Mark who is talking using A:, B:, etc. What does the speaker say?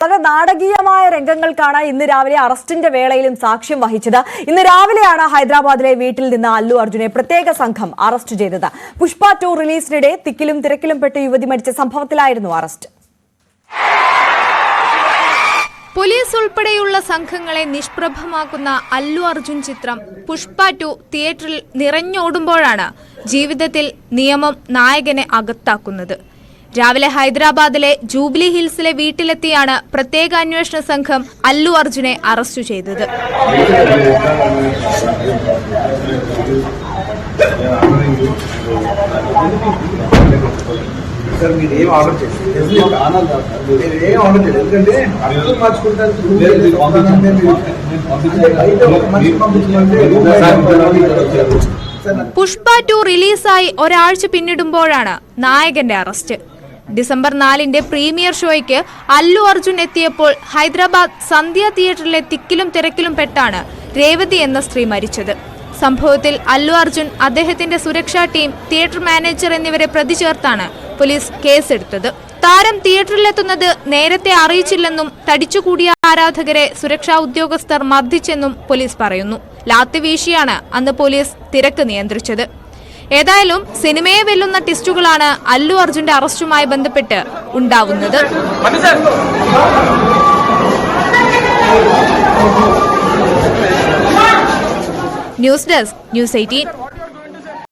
A: വളരെ നാടകീയമായ രംഗങ്ങൾക്കാണ് ഇന്ന് രാവിലെ അറസ്റ്റിന്റെ വേളയിലും സാക്ഷ്യം വഹിച്ചത്. ഇന്ന് രാവിലെയാണ് ഹൈദരാബാദിലെ വീട്ടിൽ നിന്ന് അല്ലു അർജുനെ പ്രത്യേക സംഘം അറസ്റ്റ് ചെയ്തത്. പുഷ്പ 2 റിലീസിനിടെ തിക്കിലും തിരക്കിലും പെട്ട് യുവതി മരിച്ച സംഭവത്തിലായിരുന്നു അറസ്റ്റ്.
B: പോലീസ് ഉൾപ്പെടെയുള്ള സംഘങ്ങളെ നിഷ്പ്രഭമാക്കുന്ന അല്ലു അർജുൻ ചിത്രം പുഷ്പ 2 തിയേറ്ററിൽ നിറഞ്ഞോടുമ്പോഴാണ് ജീവിതത്തിൽ നിയമം നായകനെ അകത്താക്കുന്നത്. രാവിലെ ഹൈദരാബാദിലെ ജൂബിലി ഹിൽസിലെ വീട്ടിലെത്തിയാണ് പ്രത്യേക അന്വേഷണ സംഘം അല്ലു അർജുനെ അറസ്റ്റ് ചെയ്തത്. പുഷ്പ 2 റിലീസായി ഒരാഴ്ച പിന്നിടുമ്പോഴാണ് നായകന്റെ അറസ്റ്റ്. ഡിസംബർ 4 പ്രീമിയർ ഷോയ്ക്ക് അല്ലു അർജുൻ എത്തിയപ്പോൾ ഹൈദരാബാദ് സന്ധ്യ തിയേറ്ററിലെ തിക്കിലും തിരക്കിലും പെട്ടാണ് രേവതി എന്ന സ്ത്രീ മരിച്ചത്. സംഭവത്തിൽ അല്ലു അർജുൻ, അദ്ദേഹത്തിന്റെ സുരക്ഷാ ടീം, തിയേറ്റർ മാനേജർ എന്നിവരെ പ്രതി ചേർത്താണ് പോലീസ് കേസെടുത്തത്. താരം തിയേറ്ററിലെത്തുന്നത് നേരത്തെ അറിയിച്ചില്ലെന്നും തടിച്ചുകൂടിയ ആരാധകരെ സുരക്ഷാ ഉദ്യോഗസ്ഥർ മർദ്ദിച്ചെന്നും പോലീസ് പറയുന്നു. ലാത്തി വീശിയാണ് അന്ന് പോലീസ് തിരക്ക് നിയന്ത്രിച്ചത്. ഏതായാലും സിനിമയെ വെല്ലുന്ന ടിസ്റ്റുകളാണ് അല്ലു അർജുന്റെ അറസ്റ്റുമായി ബന്ധപ്പെട്ട് ഉണ്ടാവുന്നത്. News desk, news 18.